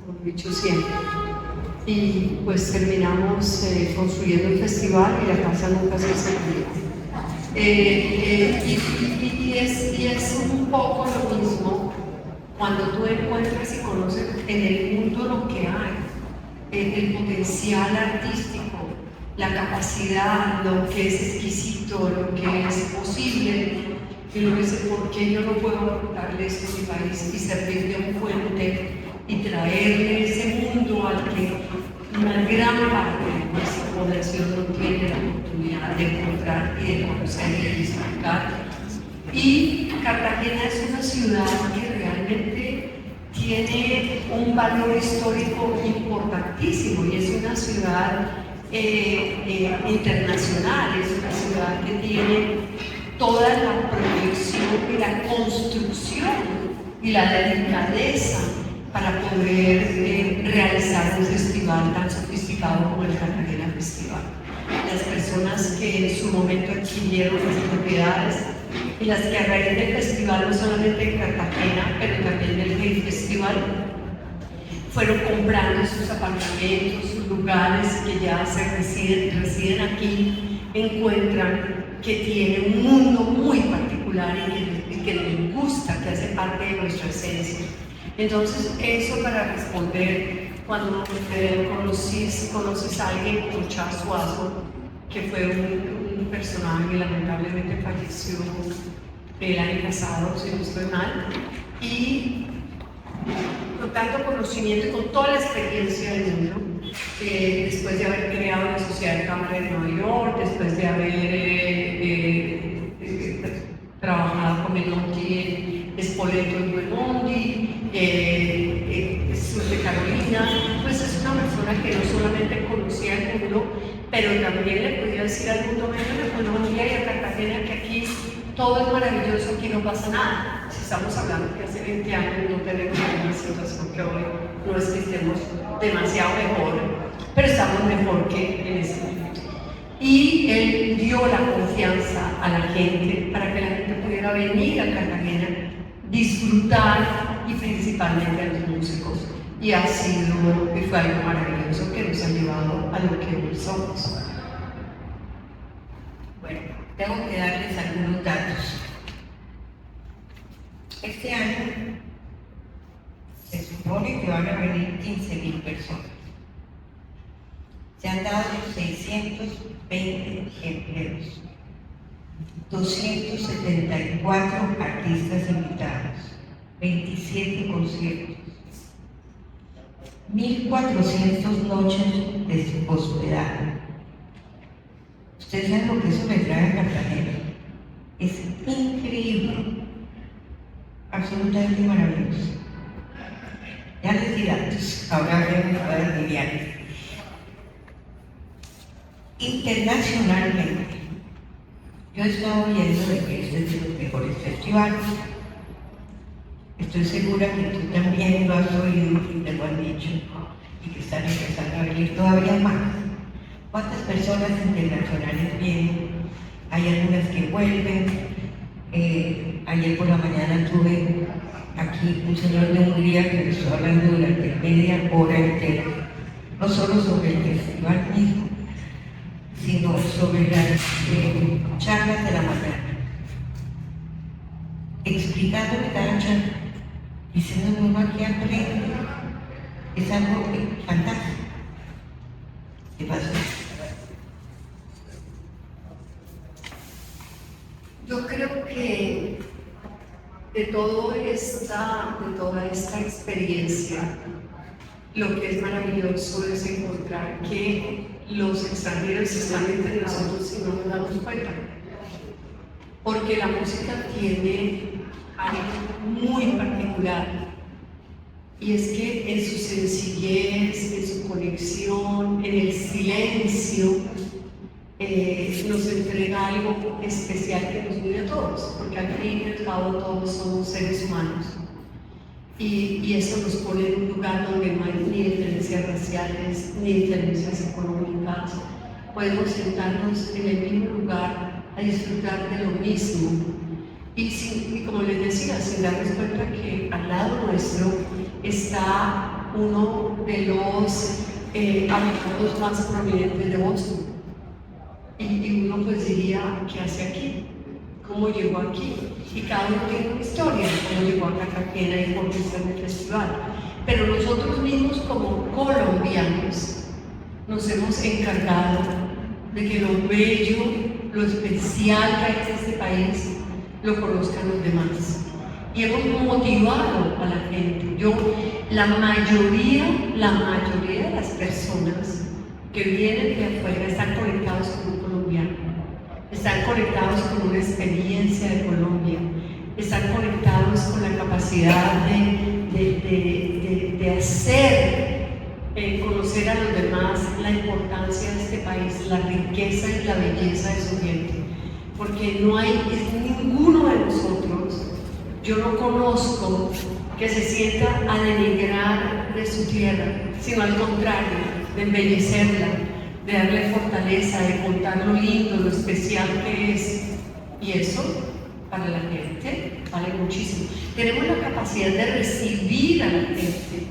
como he dicho siempre. Y pues terminamos construyendo un festival y la casa nunca se encendió. Y es un poco lo mismo cuando tú encuentras y conoces en el mundo lo que hay, el potencial artístico, la capacidad, lo que es exquisito, lo que es posible, y uno dice, ¿por qué yo no puedo aportarle esto a mi país y servir de un puente y traerle ese mundo al que una gran parte de nuestra población no tiene la oportunidad de encontrar y de conocer y de disfrutar? Y Cartagena es una ciudad que realmente tiene un valor histórico importantísimo y es una ciudad internacional, es una ciudad que tiene toda la proyección y la construcción y la delicadeza para poder realizar un festival tan sofisticado como el Cartagena Festival. Las personas que en su momento adquirieron las propiedades y las que a raíz del festival, no solamente en Cartagena, pero también del festival, fueron comprando sus apartamentos, sus lugares que ya residen aquí, encuentran que tiene un mundo muy particular y que les gusta, que hace parte de nuestra esencia. Entonces, eso para responder, cuando conoces a alguien como Charles Suazo, que fue un personaje que lamentablemente falleció el año pasado, si no estoy mal, y con tanto conocimiento y con toda la experiencia del mundo, después de haber creado la Sociedad de Cámara de Nueva York, después de haber trabajado con Menotti en Spoleto en Buemondi, Sur de Carolina, pues es una persona que no solamente conocía el mundo, pero también le podía decir al mundo, vengan a Colombia y a Cartagena, que aquí todo es maravilloso, aquí no pasa nada. Si estamos hablando que hace 20 años no tenemos una situación que hoy no es que estemos demasiado mejor, pero estamos mejor que en ese momento. Y él dio la confianza a la gente para que la gente pudiera venir a Cartagena, disfrutar y principalmente a los músicos. Y fue algo maravilloso que nos ha llevado a lo que hoy somos. Bueno, tengo que darles algunos datos. Este año se supone que van a venir 15.000 personas. Se han dado 620 empleos, 274 artistas invitados, 27 conciertos, 1.400 noches de hospedaje. Ustedes saben lo que eso me trae a Cartagena. Es increíble, absolutamente maravilloso. Ya les di datos, ahora veremos para lidiar. Internacionalmente, yo he estado oyendo de que este es de los mejores festivales. Estoy segura que tú también lo has oído y te lo han dicho y que están empezando a venir todavía más. ¿Cuántas personas internacionales vienen? Hay algunas que vuelven. Ayer por la mañana tuve aquí un señor de Hungría que me estuvo hablando durante media hora entera, no solo sobre el festival mismo, sino sobre las charlas de la mañana, explicándome cada charla, diciéndome uno aquí aprende. Es algo fantástico. ¿Qué pasó? Yo creo que de toda esta experiencia, lo que es maravilloso es encontrar que los extranjeros están entre nosotros y no nos damos cuenta. Porque la música tiene algo muy particular, y es que en su sencillez, en su conexión, en el silencio, nos entrega algo especial que nos une a todos, porque al fin y al cabo todos somos seres humanos. Y eso nos pone en un lugar donde no hay ni diferencias raciales, ni diferencias económicas. Podemos sentarnos en el mismo lugar a disfrutar de lo mismo. Y como les decía, sin darnos cuenta que al lado nuestro está uno de los abogados más prominentes de Boston. Y uno pues diría, ¿qué hace aquí? ¿Cómo llegó aquí? Y cada uno tiene una historia, cómo llegó a Cartagena y por qué está en el festival. Pero nosotros mismos como colombianos nos hemos encargado de que lo bello, lo especial que hay en este país, lo conozcan los demás. Y hemos motivado a la gente. La mayoría de las personas que vienen de afuera están conectados con un colombiano, están conectados con una experiencia de Colombia, están conectados con la capacidad de hacer conocer a los demás la importancia de este país, la riqueza y la belleza de su gente, porque no hay ninguno de nosotros, yo no conozco que se sienta a denigrar de su tierra, sino al contrario, de embellecerla, de darle fortaleza, de contar lo lindo, lo especial que es. Y eso, para la gente, vale muchísimo. Tenemos la capacidad de recibir a la gente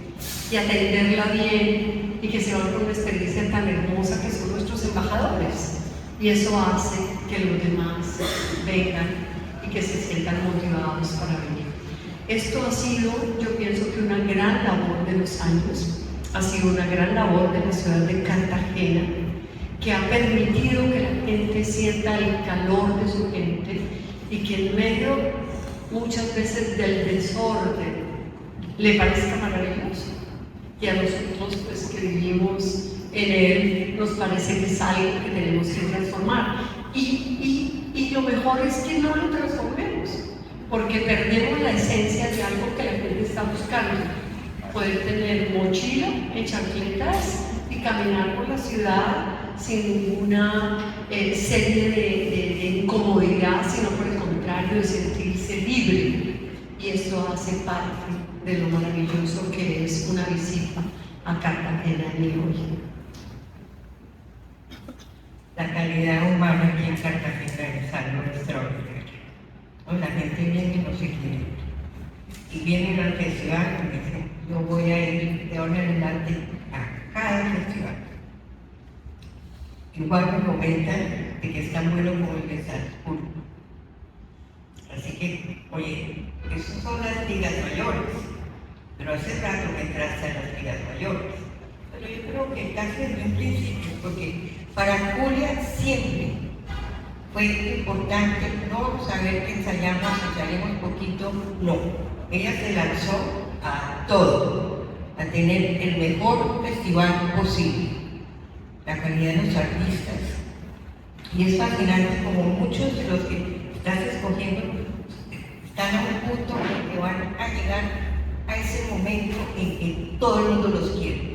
y atenderla bien y que se van con una experiencia tan hermosa que son nuestros embajadores. Y eso hace que los demás vengan y que se sientan motivados para venir. Esto ha sido, yo pienso que una gran labor de los años, ha sido una gran labor de la ciudad de Cartagena, que ha permitido que la gente sienta el calor de su gente y que en medio muchas veces del desorden le parezca maravilloso. Y a nosotros pues que vivimos en él nos parece que es algo que tenemos que transformar. Y lo mejor es que no lo transformemos, porque perdemos la esencia de algo que la gente está buscando. Poder tener mochila en chancletas y caminar por la ciudad sin ninguna serie de incomodidad, sino por el contrario, de sentirse libre. Y esto hace parte de lo maravilloso que es una visita a Cartagena de hoy. La calidad humana aquí en Cartagena es algo extraordinario. La gente viene y no se quiere. Y vienen al festival y dicen, yo voy a ir de ahora en adelante a cada festival. Igual me comentan de que es tan bueno como el de Salzburgo. Así que, oye, esas son las ligas mayores, pero hace rato que entraste a las ligas mayores. Pero yo creo que casi desde un principio, porque para Julia siempre fue importante no saber que ensayaremos poquito, no. Ella se lanzó a todo, a tener el mejor festival posible, la calidad de los artistas. Y es fascinante como muchos de los que estás escogiendo están a un punto en que van a llegar a ese momento en que todo el mundo los quiere.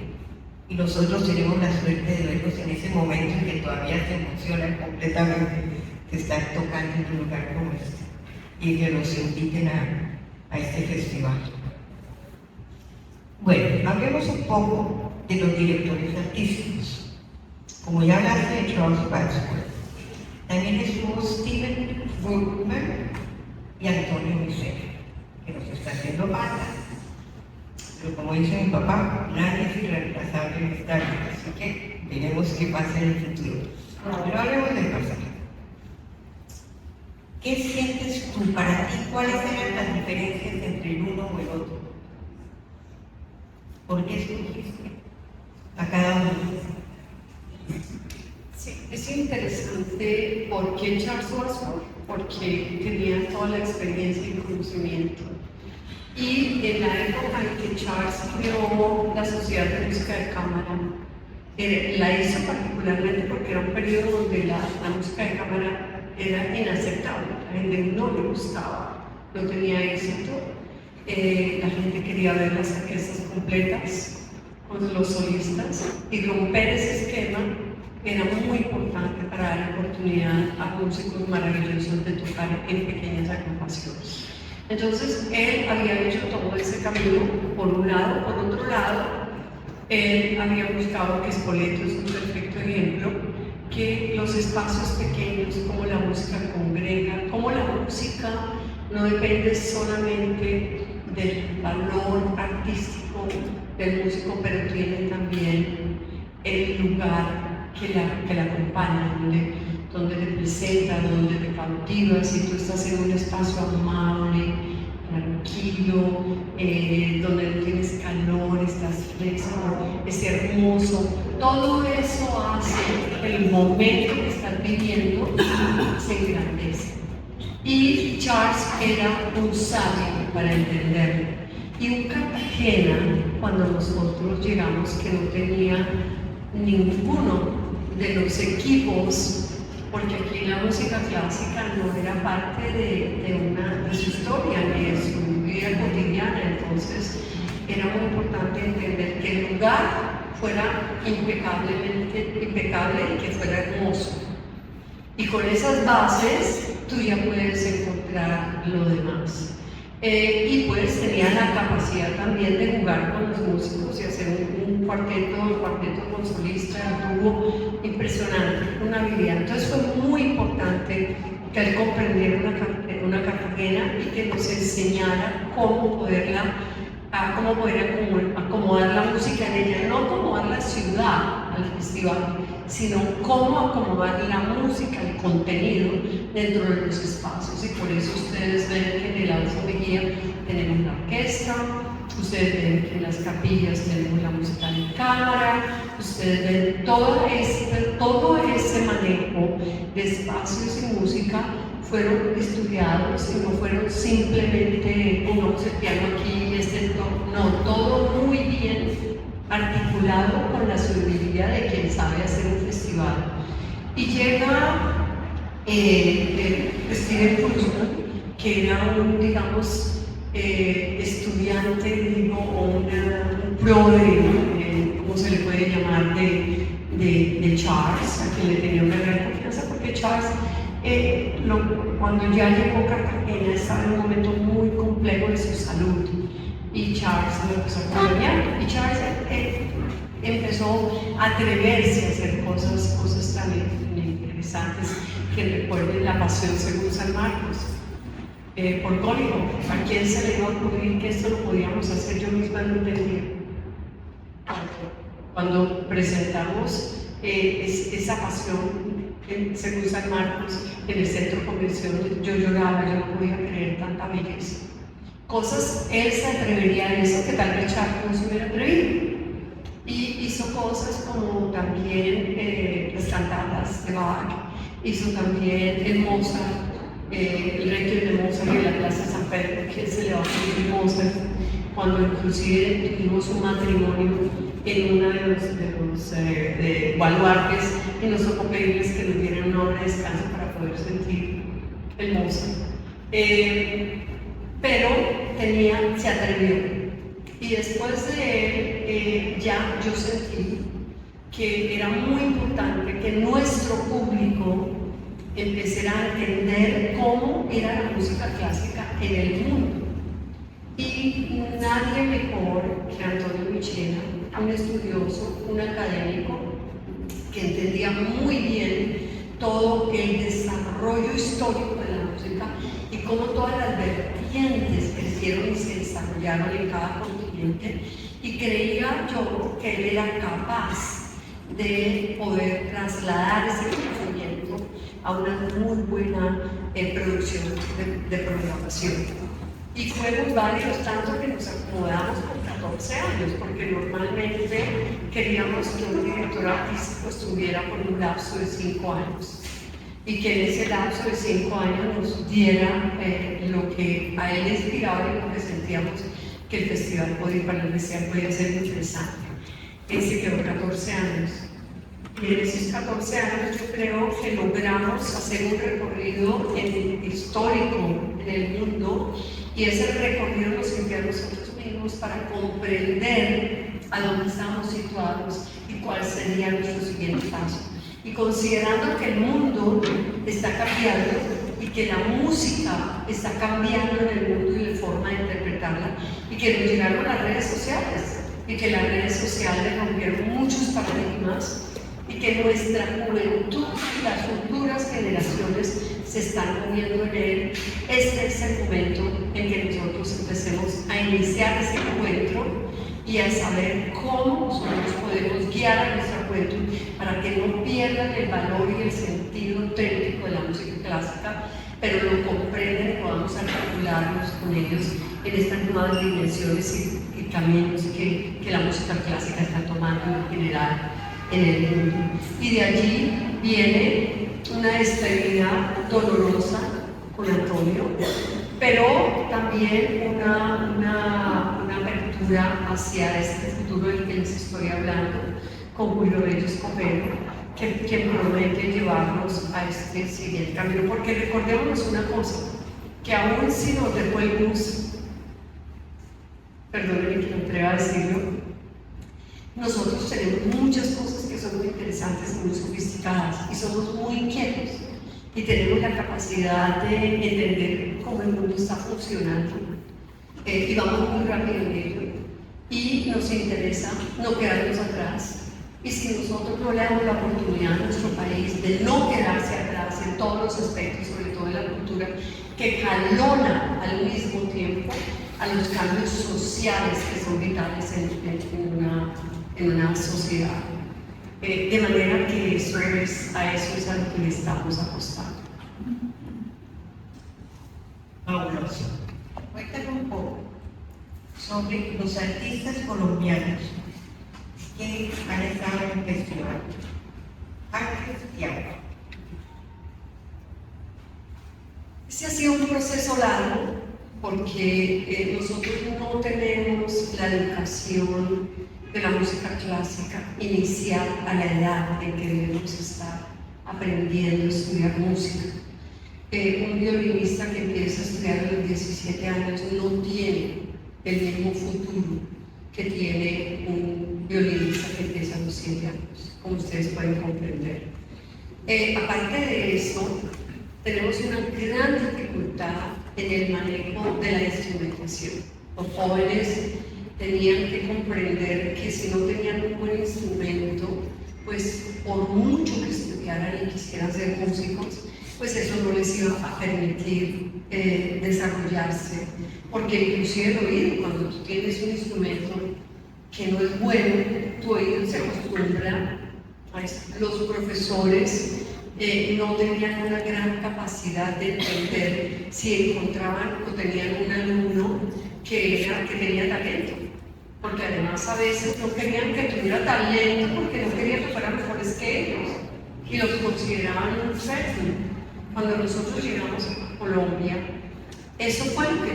Y nosotros tenemos la suerte de verlos en ese momento en que todavía se emocionan completamente de estar tocando en un lugar como este y que nos inviten a este festival. Bueno, hablemos un poco de los directores artísticos. Como ya hablaste de Charles Wadsworth, también estuvo Steven Bruckner y Antonio Miseria, que nos está haciendo falta. Pero como dice mi papá, nadie es irreemplazable en esta vida, así que veremos qué pasa en el futuro. Pero hablemos del pasado. ¿Qué sientes tú para ti? ¿Cuáles eran las diferencias entre el uno o el otro? ¿Por qué escogiste a cada uno? Sí, es interesante por qué Charles Wadsworth, porque tenía toda la experiencia y conocimiento. Y en la época en que Charles creó la Sociedad de Música de Cámara, la hizo particularmente porque era un periodo donde la música de cámara era inaceptable, la gente no le gustaba, no tenía éxito, la gente quería ver las orquestas completas con los solistas, y romper ese esquema era muy importante para dar oportunidad a músicos maravillosos de tocar en pequeñas agrupaciones. Entonces él había hecho todo ese camino por un lado. Por otro lado, él había buscado, que Spoleto es un perfecto ejemplo, que los espacios pequeños, como la música congrega, como la música no depende solamente del valor artístico del músico, pero tiene también el lugar que la acompaña, donde te presenta, donde te cautiva. Si tú estás en un espacio amable, tranquilo, donde no tienes calor, estás fresco, es hermoso. Todo eso hace que el momento que estás viviendo se engrandece. Y Charles era un sabio para entenderlo. Y un Cartagena, cuando nosotros llegamos, que no tenía ninguno de los equipos, porque aquí la música clásica no era parte de su historia ni de su vida cotidiana, entonces era muy importante entender que el lugar fuera impecable y que fuera hermoso. Y con esas bases tú ya puedes encontrar lo demás. Y pues tenía la capacidad también de jugar con los músicos y hacer un cuarteto con solista, tuvo impresionante, una habilidad. Entonces fue muy importante que él comprendiera una Cartagena y que nos enseñara cómo poder acomodar la música en ella, no acomodar la ciudad al festival, sino cómo acomodar la música, el contenido dentro de los espacios. Y por eso ustedes ven que en el Alfonso Mejía tenemos la orquesta, ustedes ven que en las capillas tenemos la música de cámara, ustedes ven todo ese manejo de espacios y música fueron estudiados y no fueron simplemente pongamos el piano aquí y no, todo muy bien articulado con la sabiduría de quien sabe hacer un festival. Y llega Steven Kruzman, que era un, digamos, estudiante, o un pro ¿cómo se le puede llamar?, de Charles, a quien le tenía una gran confianza, porque Charles, cuando ya llegó a Cartagena, estaba en un momento muy complejo de su salud. Y Charles lo empezó a acompañar, y Charles empezó a atreverse a hacer cosas tan interesantes que recuerden La Pasión según San Marcos. Por código, ¿a quién se le iba a ocurrir que esto lo podíamos hacer? Yo misma no entendía. Cuando presentamos esa Pasión según San Marcos en el centro de convención, yo lloraba, yo no podía creer tanta belleza. Cosas, él se atrevería a eso que tal vez Charles no se hubiera atrevido. Y hizo cosas como también las cantatas de Bach, hizo también el Mozart, el Requiem de Mozart en la Plaza de San Pedro, que se le va a pedir Mozart, cuando inclusive tuvimos un matrimonio en uno de los baluartes y nos tocó pedirles que nos dieran una hora de descanso para poder sentir el Mozart. Pero se atrevió. Y después de él, ya yo sentí que era muy importante que nuestro público empezara a entender cómo era la música clásica en el mundo. Y nadie mejor que Antonio Michela, un estudioso, un académico, que entendía muy bien todo el desarrollo histórico de la música y cómo todas las vertientes crecieron y se desarrollaron en cada continente, y creía yo que él era capaz de poder trasladar ese conocimiento a una muy buena producción de programación. Y fueron varios, tanto que nos acomodamos por 14 años, porque normalmente queríamos que un director artístico estuviera por un lapso de 5 años. Y que en ese lapso de 5 años nos diera lo que a él le inspiraba y lo que sentíamos que el festival podía ser interesante. Él se quedó 14 años. Y en esos 14 años yo creo que logramos hacer un recorrido histórico en el mundo, y ese recorrido nos sirvió a nosotros mismos para comprender a dónde estamos situados y cuál sería nuestro siguiente paso. Y considerando que el mundo está cambiando y que la música está cambiando en el mundo y la forma de interpretarla, y que nos llegaron las redes sociales, y que las redes sociales rompieron muchos paradigmas, y que nuestra juventud y las futuras generaciones se están moviendo en él, este es el momento en que nosotros empecemos a iniciar ese encuentro y a saber cómo nosotros podemos guiar a nuestra juventud para que no pierdan el valor y el sentido auténtico de la música clásica, pero lo comprendan y podamos articularnos con ellos en estas nuevas dimensiones y caminos que la música clásica está tomando en general en el mundo. Y de allí viene una despedida dolorosa con Antonio, pero también una apertura hacia este futuro del que les estoy hablando con Julio Bello Escobedo, que promete llevarnos a este siguiente camino, porque recordémonos una cosa, que aún si nos dejó el bus, perdónenme que me atreva a decirlo, nosotros tenemos muchas cosas que son muy interesantes y muy sofisticadas y somos muy inquietos y tenemos la capacidad de entender cómo el mundo está funcionando y vamos muy rápido en ello y nos interesa no quedarnos atrás. Y si nosotros no le damos la oportunidad a nuestro país de no quedarse atrás en todos los aspectos, sobre todo en la cultura, que jalona al mismo tiempo a los cambios sociales que son vitales en una sociedad. De manera que a eso es a lo que le estamos apostando. Fabuloso. Cuéntame un poco sobre los artistas colombianos que han estado en el festival. Ángeles Tiago. Este ha sido un proceso largo porque nosotros no tenemos la educación de la música clásica inicial a la edad en que debemos estar aprendiendo a estudiar música. Un violinista que empieza a estudiar a los 17 años no tiene el mismo futuro que tiene un violinista que empieza a los 7 años, como ustedes pueden comprender. Aparte de eso, tenemos una gran dificultad en el manejo de la instrumentación. Los jóvenes tenían que comprender que si no tenían un buen instrumento, pues por mucho que estudiaran y quisieran ser músicos, pues eso no les iba a permitir desarrollarse, porque inclusive el oído, cuando tú tienes un instrumento que no es bueno, tu oído se acostumbra a eso. Los profesores no tenían una gran capacidad de entender si encontraban o tenían un alumno que tenía talento, porque además a veces no querían que tuviera talento porque no querían que fueran mejores que ellos y los consideraban un reto. Cuando nosotros llegamos a Colombia, eso fue lo que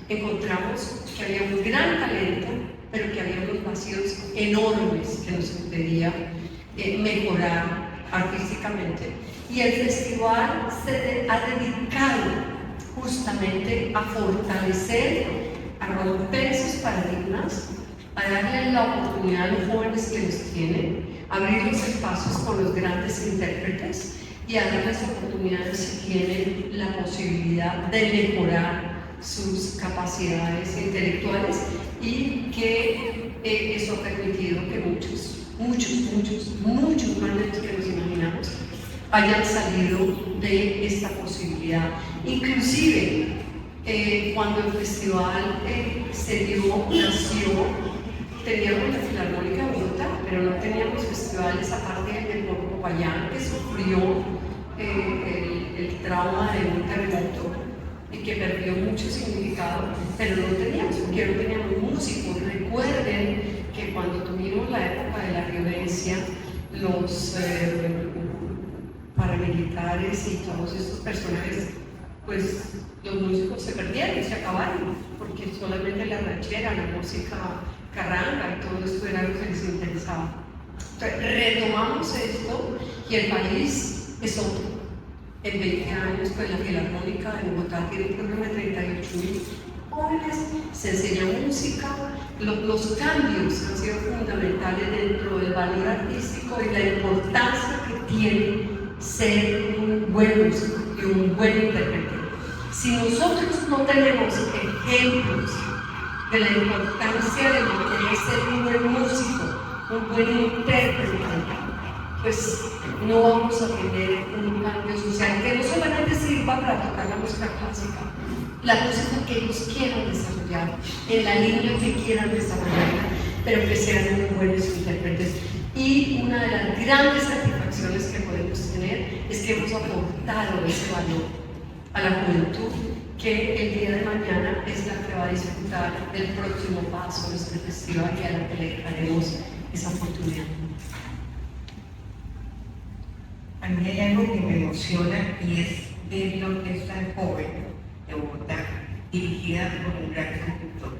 encontramos que había un gran talento, pero que había unos vacíos enormes que nos impedían mejorar artísticamente. Y el festival se ha dedicado justamente a fortalecer, a romper esos paradigmas, a darle la oportunidad a los jóvenes que los tienen, a abrir los espacios con los grandes intérpretes y a darles oportunidades si tienen la posibilidad de mejorar sus capacidades intelectuales, y que eso ha permitido que muchos más de los que nos imaginamos hayan salido de esta posibilidad. Inclusive cuando el festival nació, teníamos la Filarmónica de Bogotá, pero no teníamos festivales aparte del Popayán, que sufrió el trauma de un terremoto y que perdió mucho significado, pero no teníamos, porque no teníamos músicos. Recuerden que cuando tuvimos la época de la violencia, los paramilitares y todos estos personajes, pues los músicos se perdieron, se acabaron, porque solamente la ranchera, la música carranga y todo esto era lo que les interesaba. Entonces, retomamos esto y el país es otro. En 20 años, pues la Filarmónica de Bogotá tiene un programa de 38.000 jóvenes, se enseña música. Los cambios han sido fundamentales dentro del valor artístico y la importancia que tiene ser un buen músico y un buen intérprete. Si nosotros no tenemos ejemplos de la importancia de lo que es ser un buen músico, un buen intérprete, pues no vamos a tener un cambio social que no solamente sirva para tocar la música clásica, la música que ellos quieran desarrollar, en la línea que quieran desarrollarla, pero que sean muy buenos intérpretes. Y una de las grandes satisfacciones que podemos tener es que hemos aportado ese valor a la juventud, que el día de mañana es la que va a disfrutar del próximo paso de este festival y a la que le daremos esa oportunidad. A mí hay algo que me emociona y es ver la orquesta joven de Bogotá, dirigida por un gran conductor.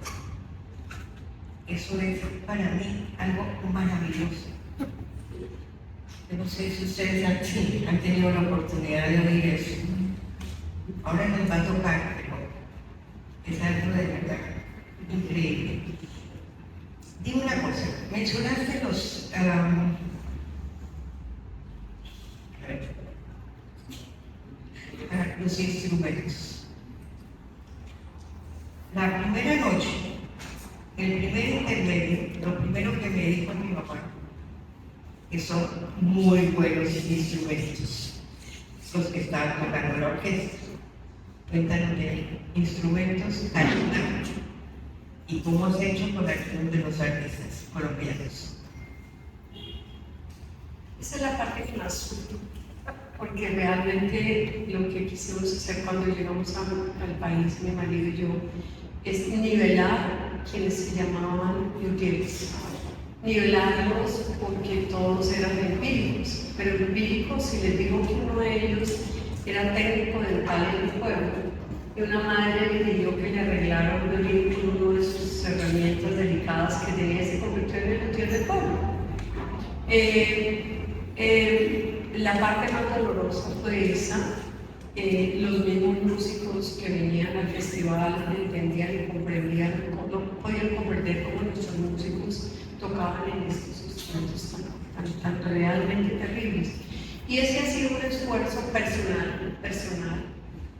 Eso es para mí algo maravilloso. Yo no sé si ustedes han tenido la oportunidad de oír eso. Ahora nos va a tocar, pero es algo de verdad increíble. Dime una cosa, mencionaste los instrumentos. La primera noche, el primer intermedio, lo primero que me dijo mi mamá, que son muy buenos instrumentos, los que estaban tocando la orquesta. Cuéntanos de instrumentos, calidad y cómo has hecho con algunos de los artistas colombianos. Esa es la parte que más sufro, porque realmente lo que quisimos hacer cuando llegamos al país, mi marido y yo, es nivelar quienes se llamaban luthieres. Nivelarlos porque todos eran empíricos, pero empíricos, si les digo que uno de ellos era técnico dental en el pueblo, y una madre le pidió que le arreglara un violín con una de sus herramientas delicadas que tenía, se convirtió en el luthier del pueblo. La parte más dolorosa fue esa. Los mismos músicos que venían al festival entendían y comprendían, no podían comprender cómo nuestros músicos tocaban en estos instrumentos tan realmente terribles. Y ese ha sido un esfuerzo personal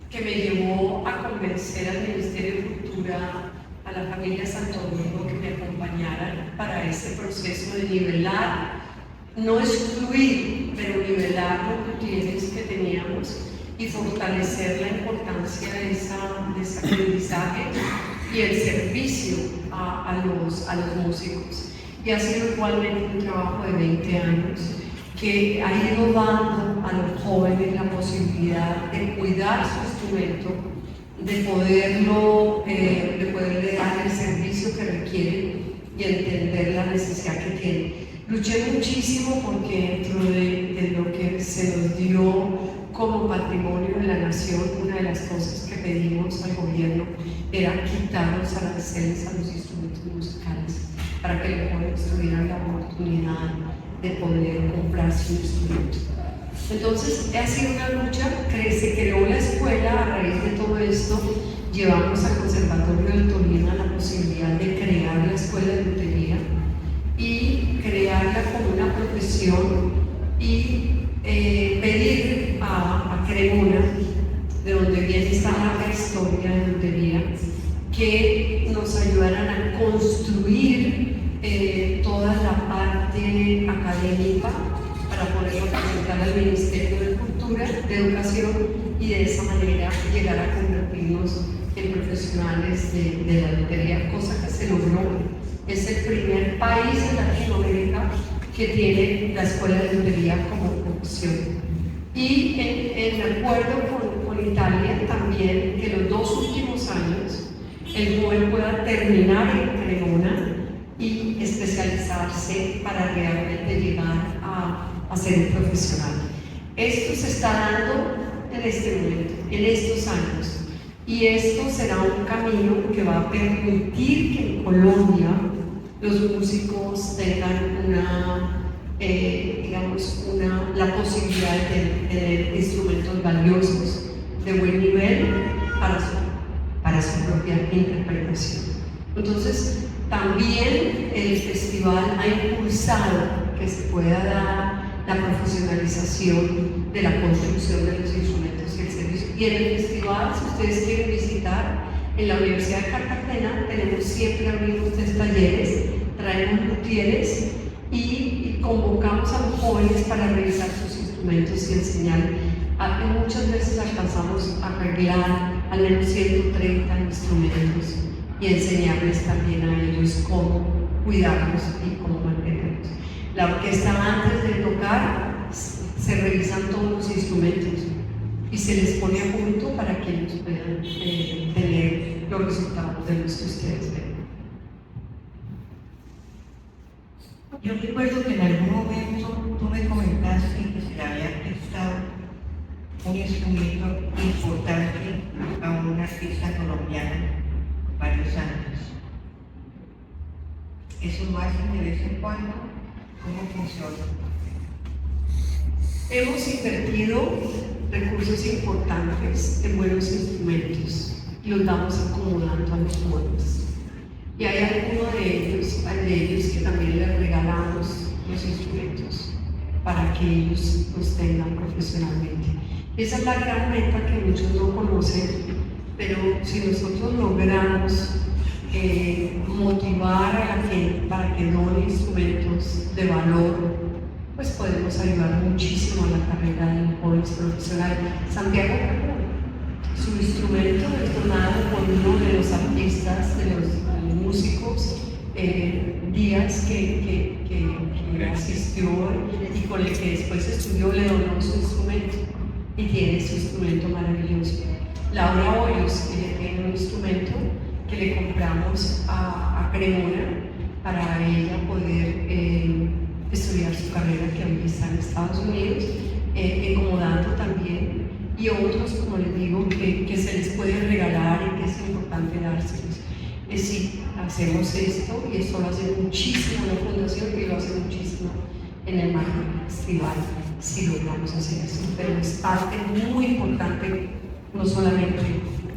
que me llevó a convencer al Ministerio de Cultura, a la familia Santo Domingo, que me acompañaran para ese proceso de nivelar, no excluir, pero nivelar los luthieres que teníamos y fortalecer la importancia de ese aprendizaje y el servicio a los músicos. Y ha sido igualmente un trabajo de 20 años que ha ido dando a los jóvenes la posibilidad de cuidar su instrumento, de poderle dar el servicio que requieren y entender la necesidad que tienen. Luché muchísimo porque dentro de lo que se nos dio como patrimonio de la nación, una de las cosas que pedimos al gobierno era quitar los aranceles a los instrumentos musicales para que los jóvenes tuvieran la oportunidad de poder comprar su instrumento. Entonces ha sido una lucha, se creó la escuela. A raíz de todo esto llevamos al Conservatorio del Tolima la posibilidad de crear la escuela de lutería y crearla como una profesión y pedir a Cremona, de donde viene esta larga historia de lutería, que nos ayudaran a construir toda la parte académica para poder representar al Ministerio de Cultura, de Educación, y de esa manera llegar a convertirnos en profesionales de la lutería, cosa que se logró. Es el primer país en Latinoamérica que tiene la escuela de lutería como profesión. Y en acuerdo con Italia también, que los 2 últimos años el joven pueda terminar en Cremona y especializarse para realmente llegar a ser un profesional. Esto se está dando en este momento, en estos años, y esto será un camino que va a permitir que en Colombia los músicos tengan la posibilidad de tener instrumentos valiosos de buen nivel para su propia interpretación. Entonces, también el festival ha impulsado que se pueda dar la profesionalización de la construcción de los instrumentos y el servicio. Y en el festival, si ustedes quieren visitar, en la Universidad de Cartagena tenemos siempre abrimos 3 talleres, traemos luthieres y convocamos a los jóvenes para revisar sus instrumentos y enseñar Muchas veces alcanzamos a arreglar al menos 130 instrumentos y enseñarles también a ellos cómo cuidarlos y cómo mantenerlos. La orquesta, antes de tocar, se revisan todos los instrumentos y se les pone a punto para que ellos puedan tener los resultados de los que ustedes ven. Yo recuerdo que en algún momento tú me comentaste que se le había prestado un instrumento importante a una artista colombiana varios años. ¿Eso lo hacen de vez en cuando? ¿Cómo funciona? Hemos invertido recursos importantes en buenos instrumentos y los vamos acomodando a los jóvenes. Y hay algunos de ellos que también les regalamos los instrumentos para que ellos los tengan profesionalmente. Esa es la gran meta que muchos no conocen, pero si nosotros logramos motivar a la gente para que donen instrumentos de valor, pues podemos ayudar muchísimo a la carrera de los jóvenes profesionales. Santiago Carbón, su instrumento es donado por uno de los artistas, de los músicos, Díaz, que asistió y con el que después estudió, le donó su instrumento y tiene su instrumento maravilloso. Laura Hoyos, ella tiene un instrumento que le compramos a Cremona para ella poder estudiar su carrera, que hoy está en Estados Unidos, acomodando también, y otros, como les digo, que se les puede regalar y que es importante dárselos. Sí, hacemos esto y esto lo hace muchísimo la fundación y lo hace muchísimo en el marco del festival, si logramos hacer eso, pero es parte muy importante, no solamente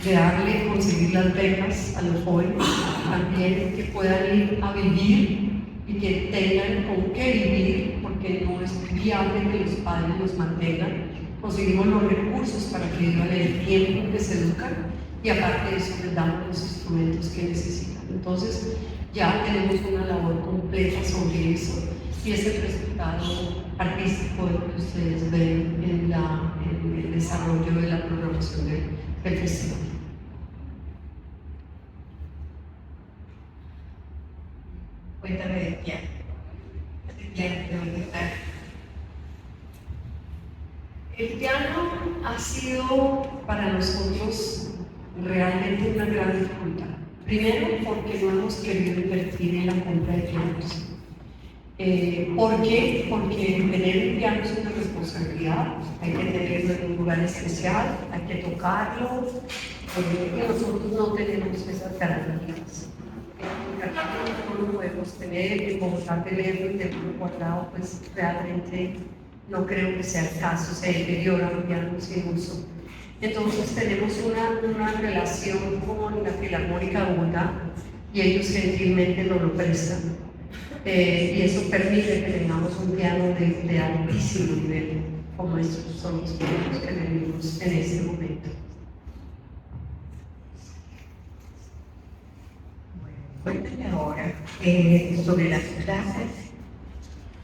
de conseguir las becas a los jóvenes, también que puedan ir a vivir y que tengan con qué vivir, porque no es viable que los padres los mantengan. Conseguimos los recursos para que vivan el tiempo que se educan y aparte de eso les damos los instrumentos que necesitan. Entonces ya tenemos una labor completa sobre eso y es el resultado artístico de lo que ustedes ven en el desarrollo de la programación del festival. Cuéntame de piano. ¿De dónde está? El piano ha sido para nosotros realmente una gran dificultad. Primero, porque no hemos querido invertir en la compra de pianos. ¿Por qué? Porque tener un piano es una responsabilidad, hay que tenerlo en un lugar especial, hay que tocarlo, y nosotros no tenemos esas garantías. No lo podemos tener, en Bogotá tenerlo y tenerlo guardado, pues realmente no creo que sea el caso, se deteriora un piano sin uso. Entonces tenemos una relación con la Filarmónica de Bogotá y ellos gentilmente nos lo prestan. Y eso permite que tengamos un piano de altísimo nivel, como estos son los pianos que tenemos en este momento. Cuéntame ahora sobre las clases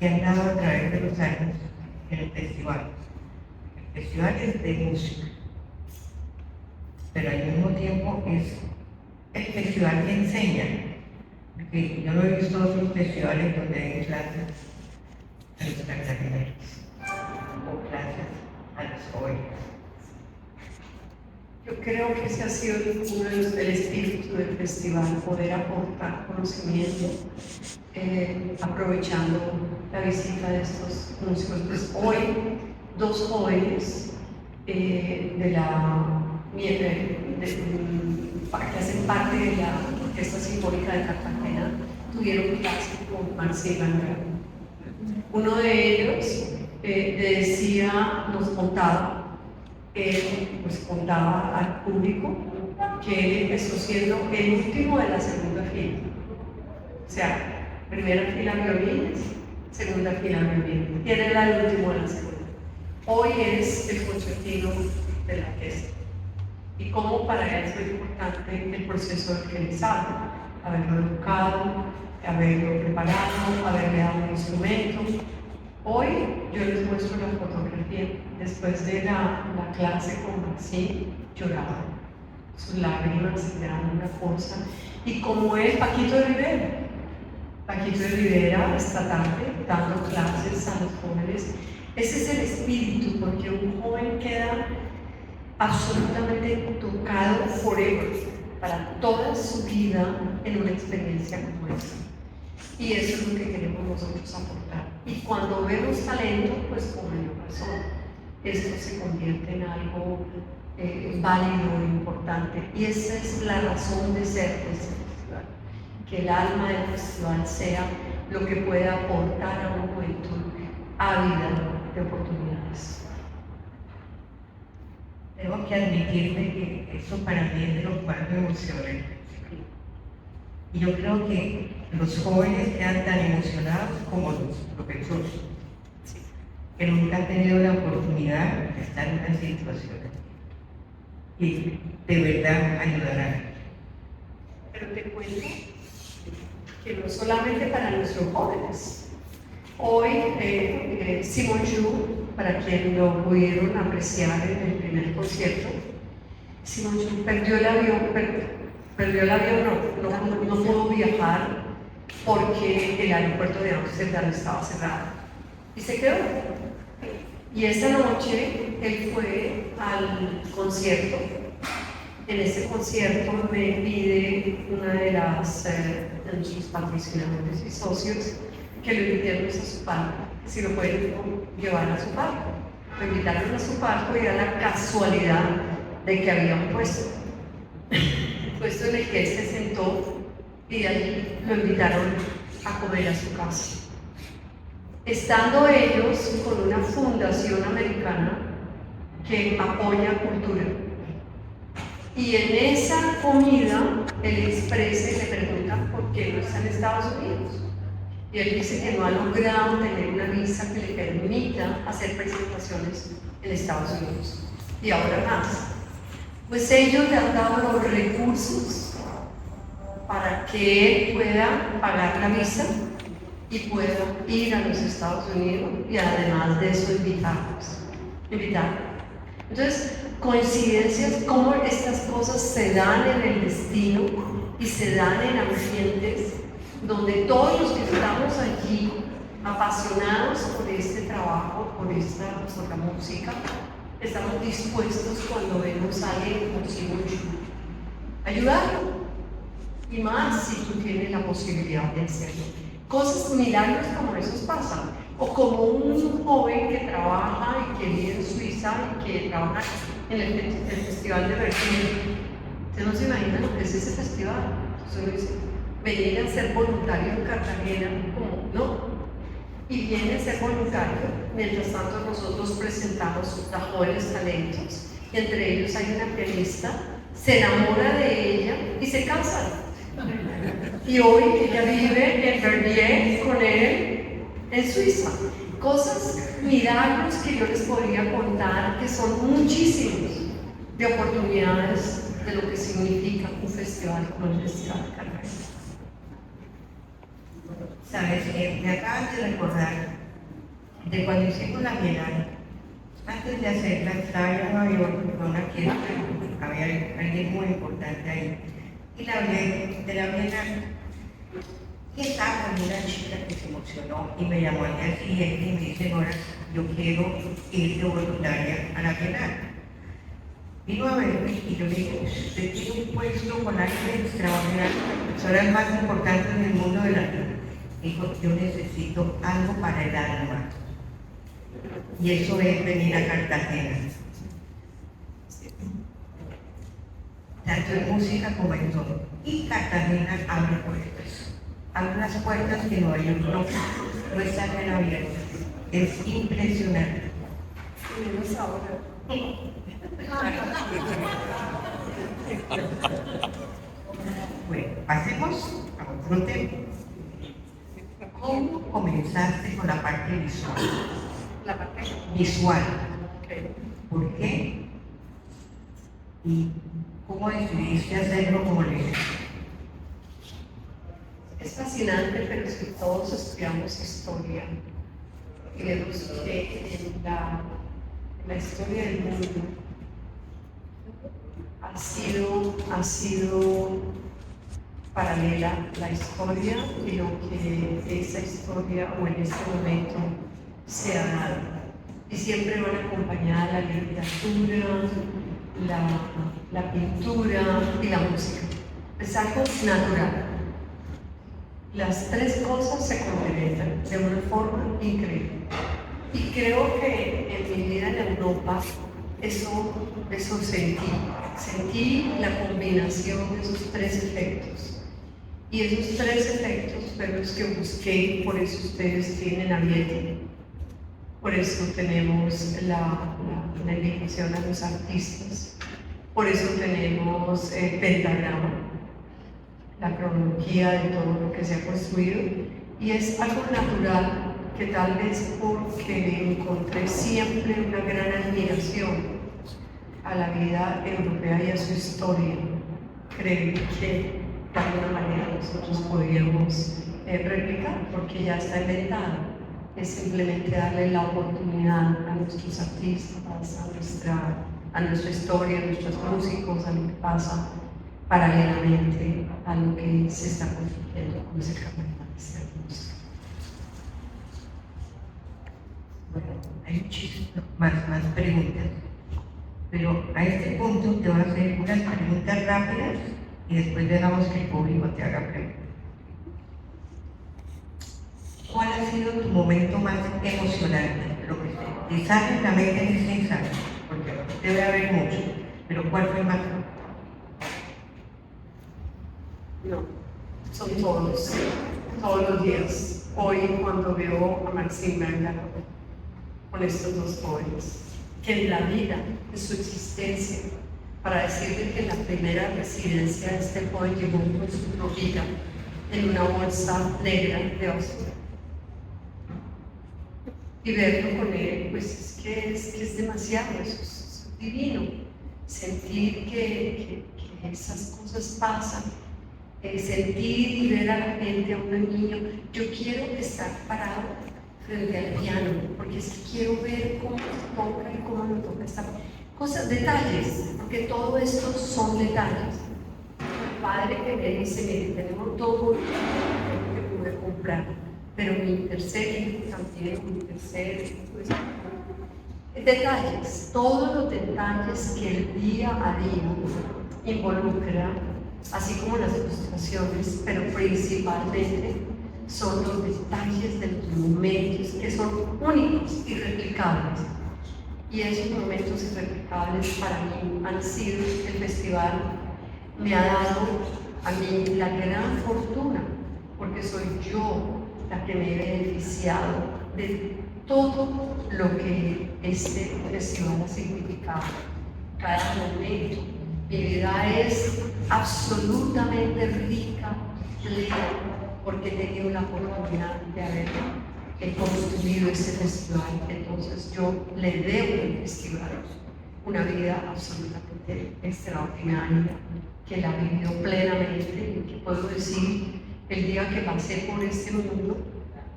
que han dado a través de los años en el festival. El festival es de música, pero al mismo tiempo es el festival que enseña. Porque yo no he visto otros festivales donde hay clases a los cartageneros o clases a los jóvenes. Yo creo que ese ha sido uno de los del espíritu del festival, poder aportar conocimiento, aprovechando la visita de estos músicos. Pues hoy, dos jóvenes que hacen parte de la Orquesta Sinfónica de Cartagena tuvieron clase con Marcela Andrade. Uno de ellos nos contaba al público que él empezó siendo el último de la segunda fila. O sea, primera fila violines, segunda fila violines. Y él era el último de la segunda. Hoy es el concertino de la orquesta. Y como para él fue importante el proceso del que les hablo, haberlo educado, haberlo preparado, haberle dado un instrumento. Hoy yo les muestro la fotografía. Después de la clase con Maxine, lloraba. Sus lágrimas eran una cosa. Y como es Paquito de Rivera. Paquito de Rivera esta tarde dando clases a los jóvenes. Ese es el espíritu, porque un joven queda absolutamente tocado forever, para toda su vida en una experiencia como esa. Y eso es lo que queremos nosotros aportar. Y cuando vemos talento, pues con mayor razón, esto se convierte en algo válido e importante. Y esa es la razón de ser de este festival. Que el alma del festival sea lo que pueda aportar a una juventud ávida de oportunidades. Tengo que admitirme que eso para mí es de los más emocionantes. Y yo creo que los jóvenes quedan tan emocionados como los profesores, que nunca han tenido la oportunidad de estar en una situación y de verdad ayudarán. Pero te cuento que no solamente para nuestros jóvenes. Hoy Simon Yu, para quien lo pudieron apreciar en el primer concierto, Simon Yu perdió el avión, no pudo viajar porque el aeropuerto de Ámsterdam estaba cerrado y se quedó. Y esa noche él fue al concierto. En ese concierto me pide una de sus patrocinadores y socios que lo invitemos a su palco, si lo pueden llevar a su palco. Lo invitaron a su palco y era la casualidad de que había un puesto en el que él se sentó y de allí lo invitaron a comer a su casa. Estando ellos con una fundación americana que apoya cultura. Y en esa comida, el exprese le pregunta por qué no está en Estados Unidos. Y él dice que no ha logrado tener una visa que le permita hacer presentaciones en Estados Unidos. Y ahora más. Pues ellos le han dado los recursos para que él pueda pagar la visa y pueda ir a los Estados Unidos y además de eso invitarlos. Entonces, coincidencias, cómo estas cosas se dan en el destino y se dan en ambientes donde todos los que estamos allí apasionados por este trabajo, por la música, estamos dispuestos cuando vemos a alguien como Simon Yu, ayudarlo, y más si tú tienes la posibilidad de hacerlo. Cosas milagros como esos pasan, o como un joven que trabaja y que vive en Suiza y que trabaja en el Festival de Berlín. Usted no se imagina lo que es ese festival. Usted dice, venir a ser voluntario en Cartagena, como no, y viene a ser voluntario. Mientras tanto nosotros presentamos a jóvenes talentos, y entre ellos hay una pianista, se enamora de ella y se casan. Y hoy ella vive en Vernier con él en Suiza. Cosas, milagros que yo les podría contar, que son muchísimos, de oportunidades de lo que significa un festival como el Festival de Cartagena. Sabes, me acabas de recordar de cuando hicimos la Bienal. Antes de hacerla, estaba en Nueva York con una fiesta, había alguien muy importante ahí. Y le hablé de la Bienal. Y estaba con una chica que se emocionó y me llamó al día siguiente y me dice, Nora, yo quiero ir de voluntaria a la Bienal. Vino a verme y yo le dije, usted tiene un puesto con alguien extraordinario, personas más importantes en el mundo del arte. Dijo, yo necesito algo para el alma. Y eso es venir a Cartagena. Tanto en música como en todo. Y Cartagena abre puertas. Abre unas puertas que Nueva York no están bien abiertas. Es impresionante. Menos ahora. Bueno, pasemos a otro tema. ¿Cómo comenzaste con la parte visual? La parte Visual. okay. ¿Por qué? ¿Y cómo decidiste hacerlo como le? Es fascinante, pero si todos estudiamos historia, Creemos que en la historia del mundo ha sido paralela la historia y lo que esa historia o en este momento se ha dado. Y siempre van acompañadas la literatura, la pintura y la música. Es algo natural. Las tres cosas se complementan de una forma increíble. Y creo que en mi vida en Europa eso sentí la combinación de esos tres efectos. Y esos tres efectos fueron los que busqué, por eso ustedes tienen a Yeti, por eso tenemos la invitación a los artistas, por eso tenemos el pentagrama, la cronología de todo lo que se ha construido, y es algo natural que tal vez porque encontré siempre una gran admiración a la vida europea y a su historia, creo que de alguna manera nosotros podríamos replicar, porque ya está inventado. Es simplemente darle la oportunidad a nuestros artistas, a nuestra historia, a nuestros músicos, a lo que pasa paralelamente a lo que se está construyendo con ese camino de música. Bueno, hay muchísimas más preguntas, pero a este punto te voy a hacer unas preguntas rápidas y después dejamos que el público te haga preguntas. ¿Cuál ha sido tu momento más emocionante? Lo que te sale en la mente en este instante, porque debe haber muchos, pero ¿cuál fue el más? No, son todos los días. Hoy cuando veo a Maxim Berger con estos dos jóvenes, que en la vida, en su existencia, para decirle que la primera residencia de este joven llegó con su ropita en una bolsa negra de basura. Y verlo con él, pues es que es demasiado, eso es divino. Sentir que esas cosas pasan, sentir y ver a la gente, a un niño. Yo quiero estar parado frente al piano, porque es que quiero ver cómo se toca y cómo no toca esta cosas, detalles, porque todo esto son detalles. El padre que me dice, mire, tenemos todo lo que pude comprar, pero mi tercer hijo también, mi tercer hijo, pues, detalles, todos los detalles que el día a día involucra, así como las frustraciones, pero principalmente son los detalles de los momentos que son únicos, irreplicables. Y esos momentos irreplicables para mí han sido el festival, me ha dado a mí la gran fortuna, porque soy yo la que me he beneficiado de todo lo que este festival ha significado, cada momento. Mi vida es absolutamente rica, plena, porque he tenido la oportunidad de haber construido este festival. Entonces yo le debo al festival una vida absolutamente extraordinaria, que la vivió plenamente y que puedo decir el día que pasé por este mundo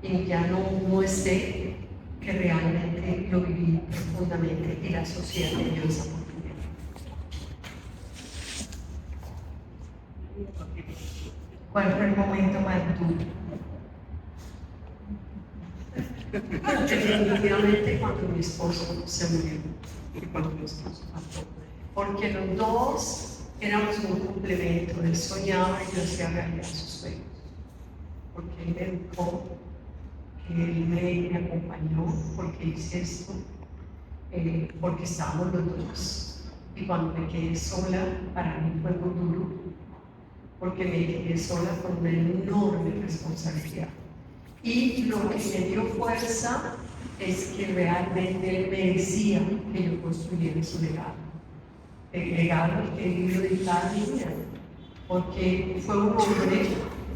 y ya no esté, que realmente lo viví profundamente y la sociedad me dio esa oportunidad. ¿Cuál fue el momento más duro? Definitivamente cuando mi esposo se murió y cuando mi esposo mató, porque los dos éramos un complemento. Él soñaba y yo hacía realidad sus sueños, porque él me educó, él me acompañó, porque hice esto, porque estábamos los dos. Y cuando me quedé sola, para mí fue muy duro, porque me quedé sola con una enorme responsabilidad. Y lo que me dio fuerza es que realmente él me decía que yo construyera su legado. El legado que he vivido de cada niña, porque fue un hombre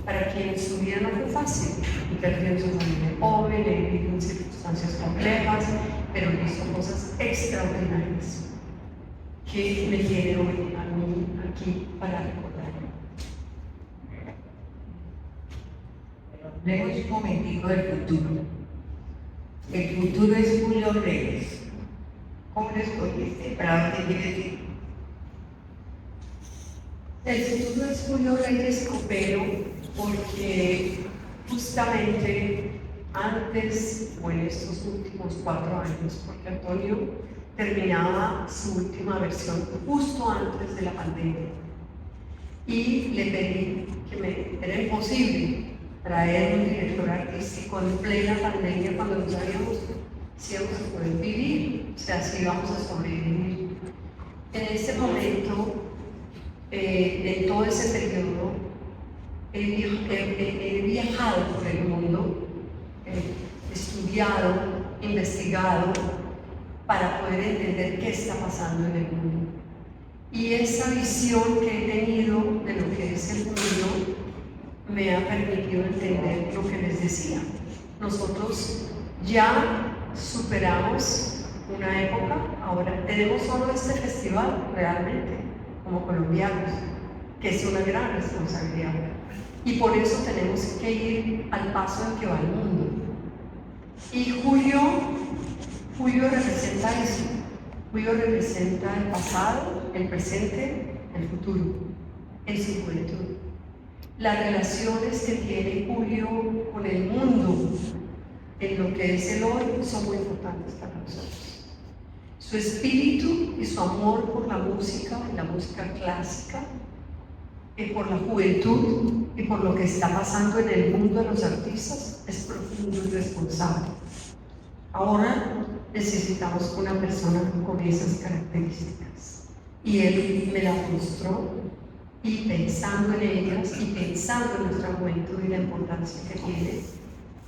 para quien su vida no fue fácil, y perdió a su familia pobre, le vivió en circunstancias complejas, pero hizo cosas extraordinarias que me tiene hoy a mí aquí para recordar. Hablemos un momentico del futuro. El futuro es Julio Reyes. ¿Cómo lo escogiste? ¿Para dónde quieres ir? El futuro es Julio Reyes Copero porque justamente antes o en estos últimos 4 años, porque Antonio terminaba su última versión justo antes de la pandemia y le pedí que era imposible traer un director artístico en plena pandemia cuando no sabíamos si íbamos a poder vivir, o sea, si íbamos a sobrevivir. En ese momento, en todo ese periodo, he viajado por el mundo, estudiado, investigado, para poder entender qué está pasando en el mundo. Y esa visión que he tenido de lo que es el mundo me ha permitido entender lo que les decía. Nosotros ya superamos una época, ahora tenemos solo este festival realmente, como colombianos, que es una gran responsabilidad. Y por eso tenemos que ir al paso en que va el mundo. Y Julio representa eso. Julio representa el pasado, el presente, el futuro, en su juventud. Las relaciones que tiene Julio con el mundo, en lo que es el hoy, son muy importantes para nosotros. Su espíritu y su amor por la música clásica, y por la juventud y por lo que está pasando en el mundo de los artistas, es profundo y responsable. Ahora necesitamos una persona con esas características. Y él me la mostró, y pensando en ellas, y pensando en nuestra juventud y la importancia que tiene,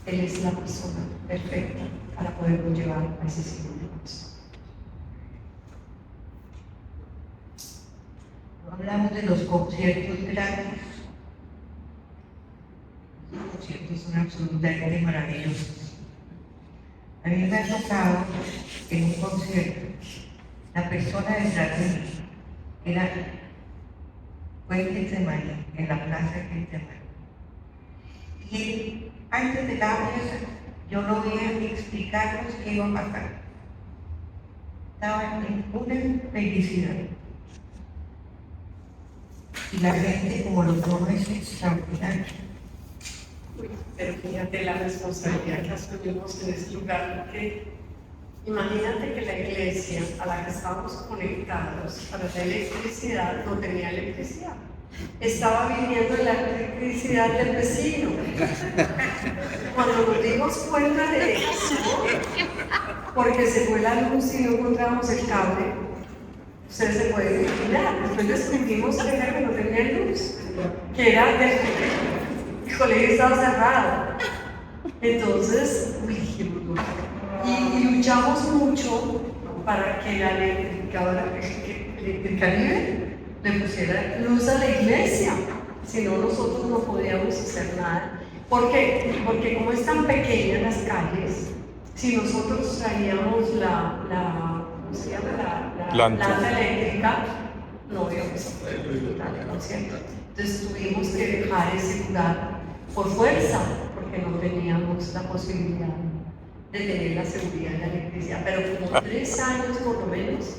él es la persona perfecta para podernos llevar a ese siguiente paso. Hablamos de los conciertos gratis. Los conciertos son absolutamente maravillosos. A mí me ha tocado en un concierto, la persona detrás de mí fue en Getsemaní, en la plaza de Getsemaní. Y antes de la misa, yo no veía explicarnos qué iba a pasar. Estaban en una felicidad. Y la gente, como lo toma, es extraordinario. Pero fíjate la responsabilidad que asumimos en ese lugar, porque imagínate que la iglesia a la que estábamos conectados para la electricidad no tenía electricidad. Estaba viniendo la electricidad del vecino. Cuando nos dimos cuenta de eso, porque se fue la luz y no encontramos el cable, ustedes se pueden imaginar. Después descubrimos que era que no tenía luz, que era del el colegio estaba cerrado. Entonces dijimos, y luchamos mucho para que la eléctrica libre le pusiera luz a la iglesia, si no nosotros no podíamos hacer nada. ¿Por qué? Porque como es tan pequeña las calles, si nosotros traíamos ¿cómo se llama? La planta eléctrica, no íbamos a poder disfrutar del concierto. Entonces tuvimos que dejar ese lugar por fuerza, porque no teníamos la posibilidad de tener la seguridad de la electricidad, pero como 3 años por lo menos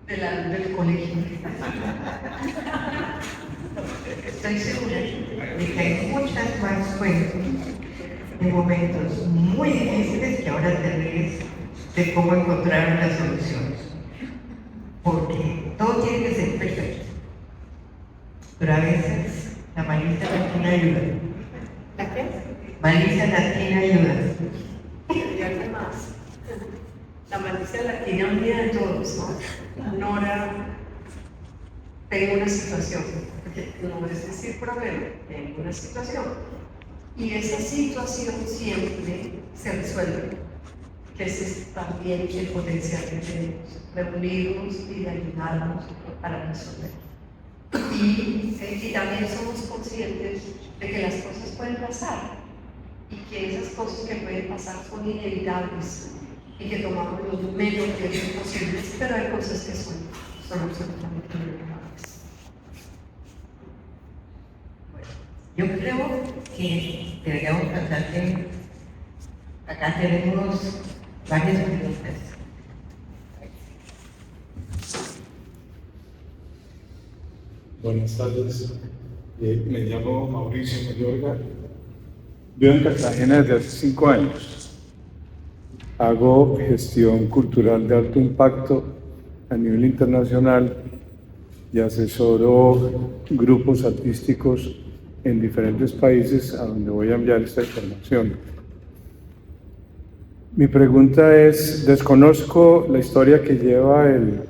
de la luz del colegio. Estoy segura de que hay muchas más fuentes de momentos muy difíciles que ahora te ríes de cómo encontrar las soluciones. Porque todo tiene que ser perfecto. Pero a veces la malicia latina ayuda. ¿La qué? Malicia latina ayuda. Y algo más. La malicia latina unida de todos, ¿no? Nora, tengo una situación, porque no es decir problema, tengo una situación. Y esa situación siempre se resuelve, que ese es también el potencial que tenemos, reunirnos y de ayudarnos para resolver. Y también somos conscientes de que las cosas pueden pasar y que esas cosas que pueden pasar son inevitables y que tomamos los menos riesgos posibles, pero hay cosas que son absolutamente inevitables. Yo creo que deberíamos pasar de Acá tenemos varias preguntas. Buenas tardes, me llamo Mauricio Mayorga, vivo en Cartagena desde hace 5 años. Hago gestión cultural de alto impacto a nivel internacional y asesoro grupos artísticos en diferentes países a donde voy a enviar esta información. Mi pregunta es, desconozco la historia que lleva el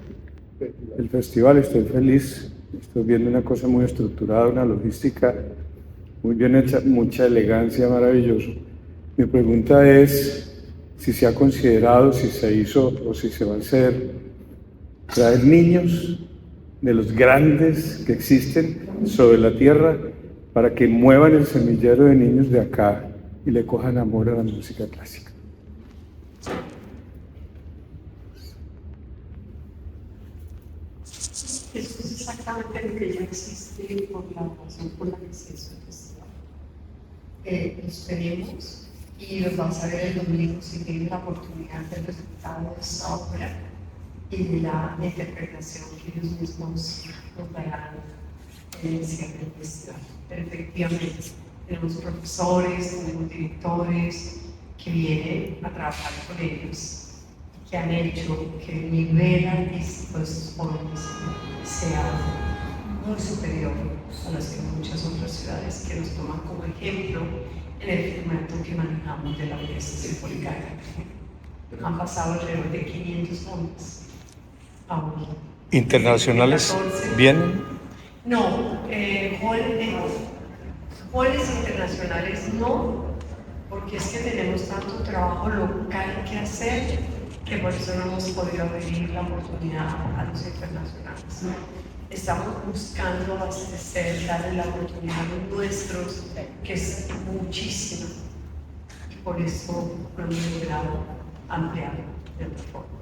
festival, estoy feliz, estoy viendo una cosa muy estructurada, una logística muy bien hecha, mucha elegancia, maravilloso. Mi pregunta es si se ha considerado, si se hizo o si se va a hacer, traer niños de los grandes que existen sobre la tierra para que muevan el semillero de niños de acá y le cojan amor a la música clásica. Eso es exactamente lo que ya existe por la razón por la que se hizo el festival. Los tenemos y los vas a ver el domingo si tienes la oportunidad del resultado de esta obra y de la interpretación que ellos mismos nos darán en el cierre del festival. Pero efectivamente, tenemos profesores, tenemos directores que vienen a trabajar con ellos, que han hecho que el nivel artístico de estos jóvenes sea muy superior a los que muchas otras ciudades que nos toman como ejemplo en el formato que manejamos de la Orquesta Sinfónica de Cartagena. Han pasado alrededor de 500 jóvenes. Ahora. ¿Internacionales 14. vienen? No, jóvenes internacionales no, porque es que tenemos tanto trabajo local que hacer que por eso no hemos podido abrir la oportunidad a los internacionales. Estamos buscando abastecer, darle la oportunidad a los nuestros, que es muchísimo, y por eso no hemos logrado ampliar de otra forma.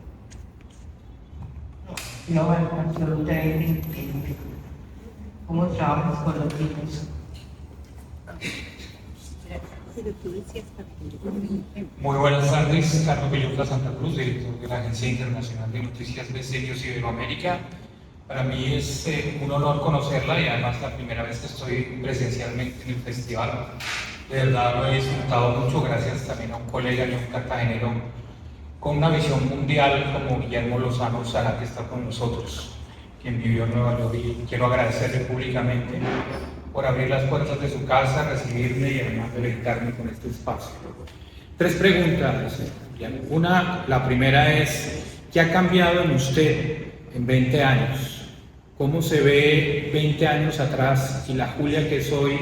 No, absolutamente. ¿Cómo trabajas con los niños? Muy buenas tardes, Carlos Villuta Santa Cruz, director de la Agencia Internacional de Noticias de Serios Iberoamérica. Para mí es un honor conocerla y además la primera vez que estoy presencialmente en el festival. De verdad lo he disfrutado mucho, gracias también a un colega y a un cartagenero con una visión mundial como Guillermo Lozano Sala, que está con nosotros, quien vivió en Nueva York, y quiero agradecerle públicamente por abrir las puertas de su casa, recibirme y además deleitarme con este espacio. 3 preguntas. La primera es, ¿qué ha cambiado en usted en 20 años? ¿Cómo se ve 20 años atrás y la Julia que soy?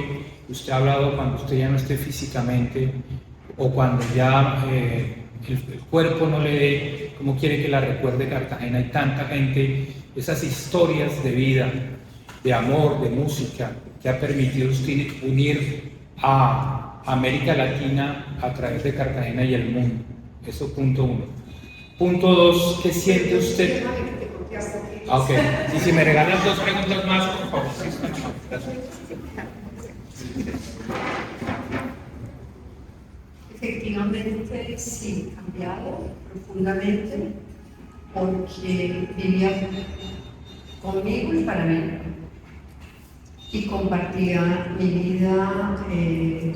Usted ha hablado cuando usted ya no esté físicamente o cuando ya el cuerpo no le dé, ¿cómo quiere que la recuerde Cartagena? Hay tanta gente, esas historias de vida, de amor, de música, que ha permitido usted unir a América Latina a través de Cartagena y el mundo. Eso punto 1. Punto 2, ¿qué siente usted? Ok, y si me regalas 2 preguntas más, por favor. Efectivamente, sí, cambiado profundamente, porque vivía conmigo y para mí, y compartía mi vida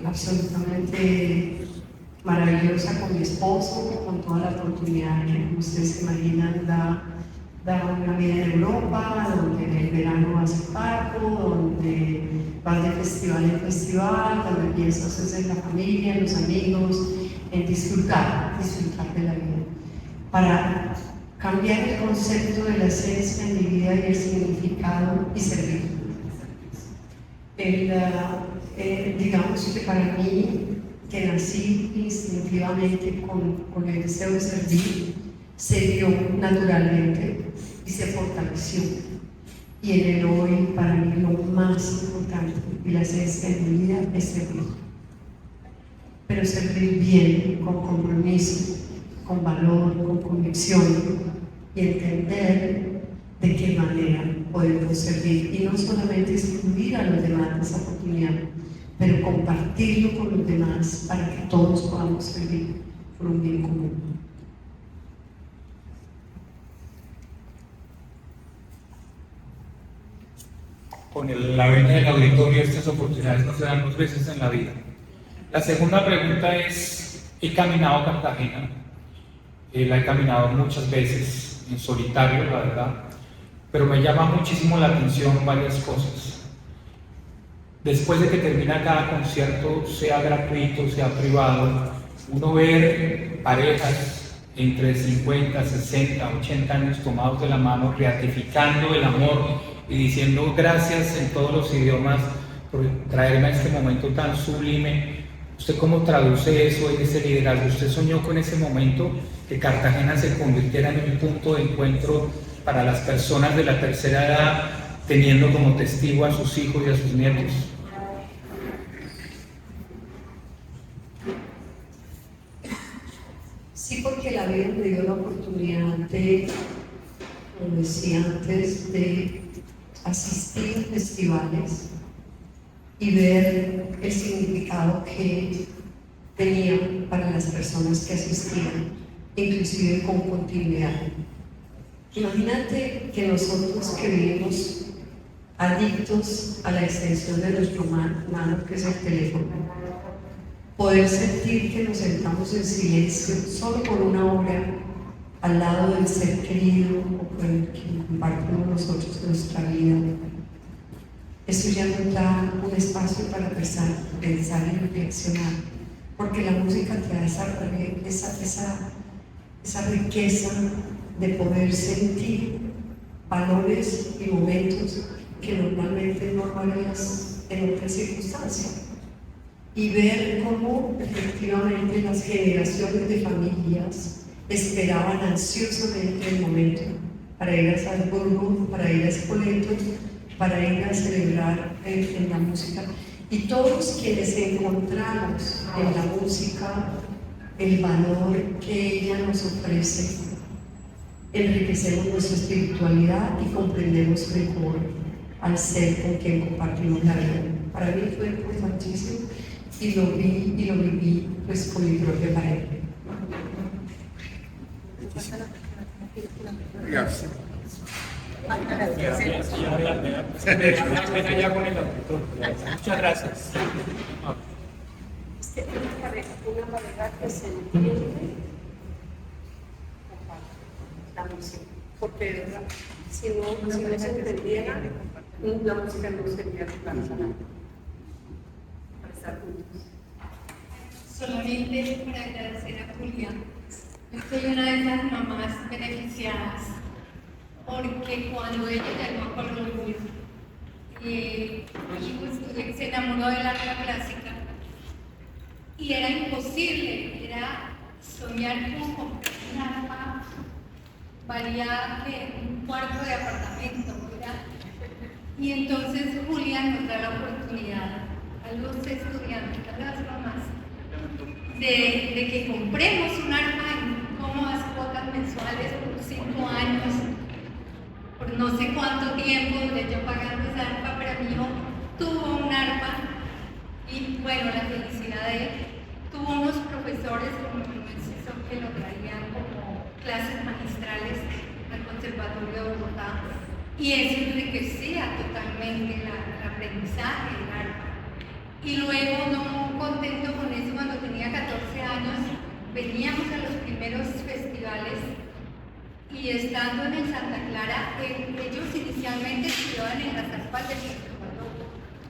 absolutamente maravillosa con mi esposo, con toda la oportunidad que ustedes se imaginan da una vida en Europa, donde en el verano hace parco, donde vas de festival en festival, donde piensas en la familia, en los amigos, en disfrutar de la vida. Para cambiar el concepto de la esencia en mi vida y el significado y servir. Digamos que para mí, que nací instintivamente con el deseo de servir, se dio naturalmente y se fortaleció. Y en el hoy, para mí, lo más importante y la esencia de mi vida es servir. Pero servir bien, con compromiso, con valor, con convicción, y entender de qué manera podemos servir. Y no solamente excluir a los demás de esa oportunidad, pero compartirlo con los demás para que todos podamos servir por un bien común. Con la venia del auditorio, estas oportunidades no se dan 2 veces en la vida. La segunda pregunta es, he caminado Cartagena, la he caminado muchas veces en solitario, la verdad, pero me llama muchísimo la atención varias cosas. Después de que termina cada concierto, sea gratuito, sea privado, uno ve parejas entre 50, 60, 80 años tomados de la mano, ratificando el amor y diciendo gracias en todos los idiomas por traerme a este momento tan sublime. ¿Usted cómo traduce eso en ese liderazgo? ¿Usted soñó con ese momento que Cartagena se convirtiera en un punto de encuentro para las personas de la tercera edad, teniendo como testigo a sus hijos y a sus nietos? Sí, porque la vida me dio la oportunidad de, como decía antes, de asistir a festivales y ver el significado que tenía para las personas que asistían, inclusive con continuidad. Imagínate que nosotros que vivimos adictos a la extensión de nuestro mano, que es el teléfono, poder sentir que nos sentamos en silencio solo por una hora al lado del ser querido o con el que compartimos nosotros nuestra vida, eso ya nos da un espacio para pensar y reflexionar, porque la música te da esa riqueza de poder sentir valores y momentos que normalmente no harías en otras circunstancias, y ver cómo efectivamente las generaciones de familias esperaban ansiosamente el momento para ir a Salzburgo, para ir a Spoleto, para ir a celebrar en la música. Y todos quienes encontramos en la música el valor que ella nos ofrece, enriquecemos nuestra espiritualidad y comprendemos mejor al ser con quien compartimos la vida. Para mí fue importantísimo y lo vi y lo viví pues con mi propia pareja. Gracias. Muchas gracias. Una pareja que se entiende la música, porque de verdad, si no se entendiera, la música no sería para estar juntos. Solamente para agradecer a Julia. Yo soy una de esas mamás beneficiadas, porque cuando ella llegó a Colombia y se enamoró del arpa clásica, y era imposible, era soñar con comprar un arpa, valía un cuarto de apartamento, ¿verdad? Y entonces Julia nos da la oportunidad a los estudiantes, a las mamás, de que compremos un arpa en cómodas cuotas mensuales por 5 años, por no sé cuánto tiempo duré yo pagando esa arpa, pero mi hijo tuvo un arpa y bueno, la felicidad de él. Tuvo unos profesores como Narciso que lo traían como clases magistrales al Conservatorio de Bogotá, y eso enriquecía totalmente el aprendizaje del arpa. Y luego, no contento con eso, cuando tenía 14 años, veníamos a los primeros festivales y estando en el Santa Clara, ellos inicialmente estudiaban en las arpas del conservatorio,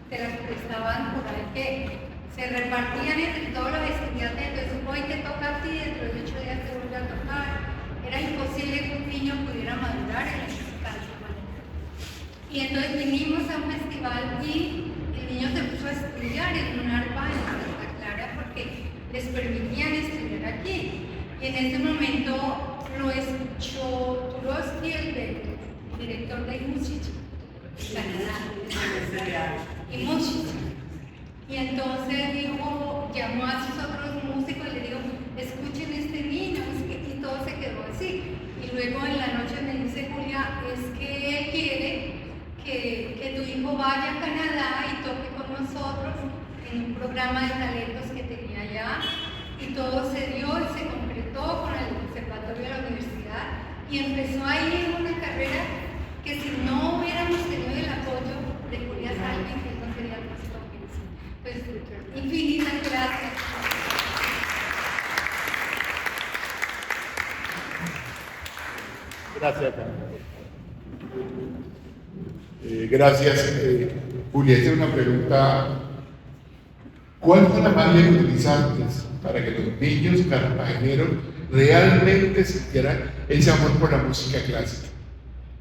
se las prestaban por ahí que se repartían entre todos los estudiantes, entonces hoy te toca a ti, dentro de 8 días te vuelve a tocar. Era imposible que un niño pudiera madurar en ese caso. Y entonces vinimos a un festival y el niño se puso a estudiar en un arpa en Santa Clara porque les permitían estudiar aquí. Y en ese momento lo escuchó Turovsky, el director de Música, Canadá, y Música. Y entonces dijo, llamó a sus otros músicos y le dijo, escuchen a este niño, y todo se quedó así. Y luego en la noche me dice Julia, es que él quiere que tu hijo vaya a Canadá y toque con nosotros en un programa de talentos que tenía allá. Y todo se dio y se conectó con el conservatorio de la universidad y empezó ahí en una carrera que si no hubiéramos tenido el apoyo de Julia Salvi, que no seríamos jóvenes. Pues infinitas gracias. Gracias. Gracias, Julia. Esta es una pregunta. ¿Cuál fue la magia que utilizaste para que los niños cartageneros realmente sintieran ese amor por la música clásica?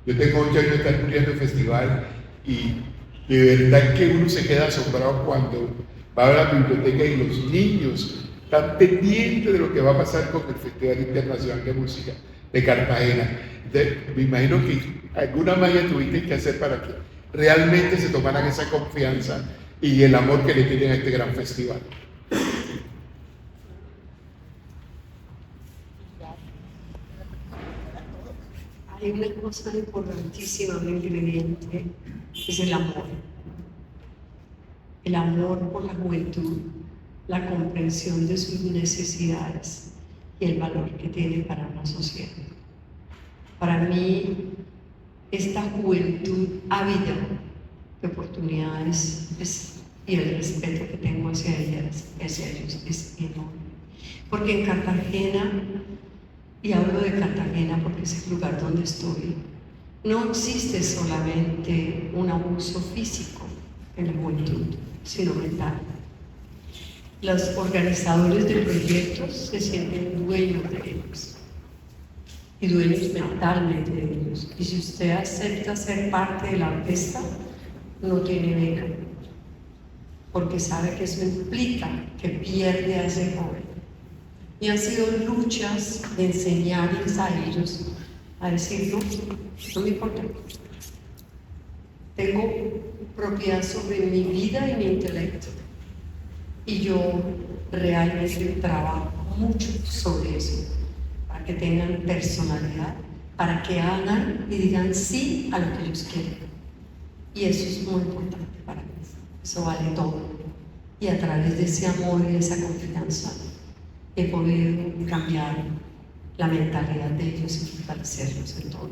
Yo tengo 8 años de estar cubriendo el festival y de verdad que uno se queda asombrado cuando va a la biblioteca y los niños están pendientes de lo que va a pasar con el Festival Internacional de Música de Cartagena. Entonces, me imagino que alguna magia tuviste que hacer para que realmente se tomaran esa confianza y el amor que le tienen a este gran festival. Hay una cosa importantísima, un ingrediente, es el amor. El amor por la juventud, la comprensión de sus necesidades y el valor que tiene para una sociedad. Para mí, esta juventud ávida de oportunidades y el respeto que tengo hacia ellos es enorme. Porque en Cartagena, y hablo de Cartagena porque es el lugar donde estoy, no existe solamente un abuso físico en la juventud, sino mental. Los organizadores de proyectos se sienten dueños de ellos y dueños mentalmente de ellos. Y si usted acepta ser parte de la orquesta, no tiene beca, porque sabe que eso implica que pierde a ese joven. Y han sido luchas de enseñarles a ellos a decir, no me importa. Tengo propiedad sobre mi vida y mi intelecto. Y yo realmente trabajo mucho sobre eso, para que tengan personalidad, para que hagan y digan sí a lo que ellos quieren. Y eso es muy importante para mí. Eso vale todo. Y a través de ese amor y de esa confianza, he podido cambiar la mentalidad de ellos y fortalecerlos en todo.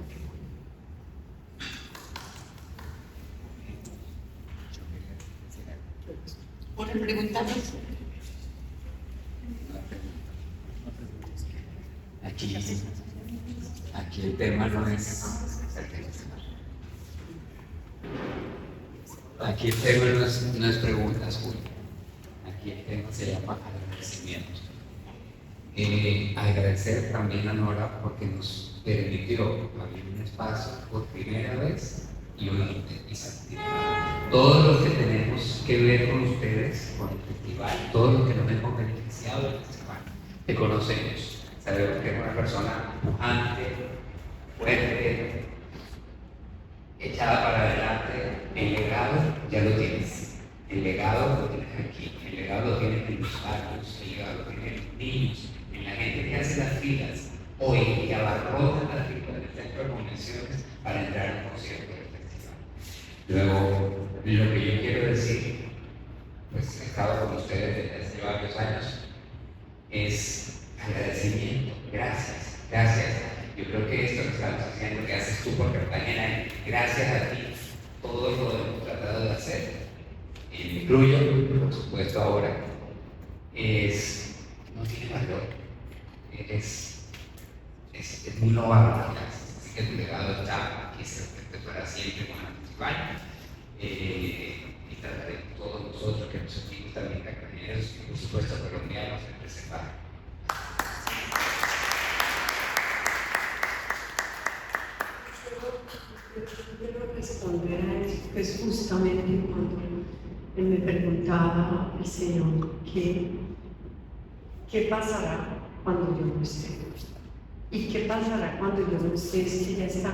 ¿Una pregunta más? Aquí el tema no es. Aquí el tema no es preguntas, Julio. Aquí el tema se llama agradecimientos. Agradecer también a Nora porque nos permitió abrir un espacio por primera vez y una actividad. Todo lo que tenemos que ver con ustedes, con el festival, todo lo que nos hemos beneficiado del festival, te conocemos. Sabemos que es una persona pujante, fuerte, echada para adelante. El legado ya lo tienes. El legado lo tienes aquí. El legado lo tienes en los barrios. El legado lo tienes en los niños, en la gente que hace las filas hoy y abarrota las filas del centro de convenciones para entrar a un concierto del festival. Luego, lo que yo quiero decir, pues he estado con ustedes desde hace varios años, es agradecimiento. Gracias, gracias. Yo creo que esto que estamos haciendo, que haces tú por Cartagena, gracias a ti, todo lo que hemos tratado de hacer, y me incluyo, por supuesto, ahora, no tiene valor. Es muy loable, así que tu legado está aquí, se para siempre con el festival. Y trataré de todos nosotros que nos sentimos también cartageneros y por supuesto colombianos de preservar. Quiero responder a eso, que es justamente cuando él me preguntaba el Señor ¿qué pasará cuando yo no esté? ¿Y qué pasará cuando yo no esté? Es que ya está.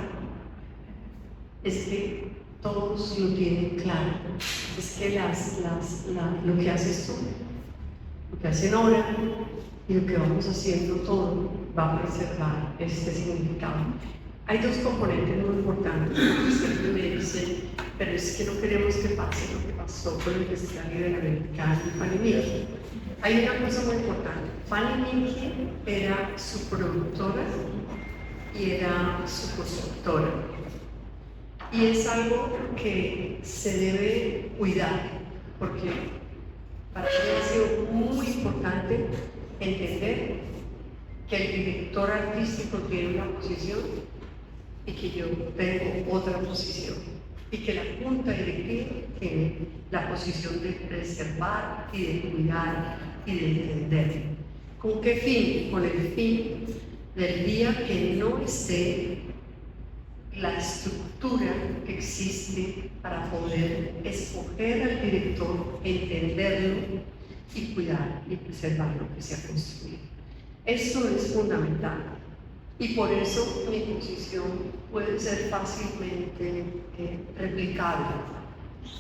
Es que todos lo tienen claro. Es que lo que haces tú, lo que hacen ahora y lo que vamos haciendo todo va a preservar este significado. Hay dos componentes muy importantes que siempre me dicen, pero es que no queremos que pase lo que pasó con el Festival Iberoamericano y Fanny Mickey. Hay una cosa muy importante. Fanny Mickey era su productora y era su constructora. Y es algo que se debe cuidar, porque para mí ha sido muy importante entender que el director artístico tiene una posición y que yo tengo otra posición, y que la junta directiva tiene la posición de preservar y de cuidar y de entender. ¿Con qué fin? Con el fin del día que no esté la estructura que existe para poder escoger al director, entenderlo y cuidar y preservar lo que se ha construido. Esto es fundamental y por eso mi posición puede ser fácilmente replicable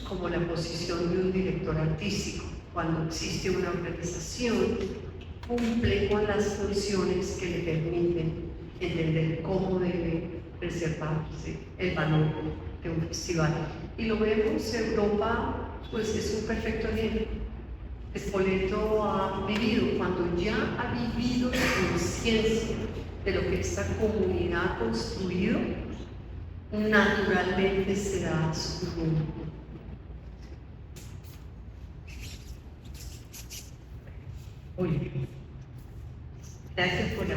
como la posición de un director artístico. Cuando existe una organización, cumple con las funciones que le permiten entender cómo debe preservarse el valor de un festival. Y lo vemos, Europa pues es un perfecto ejemplo. Spoleto ha vivido, cuando ya ha vivido la conciencia de lo que esta comunidad ha construido, naturalmente será su rumbo. Gracias por la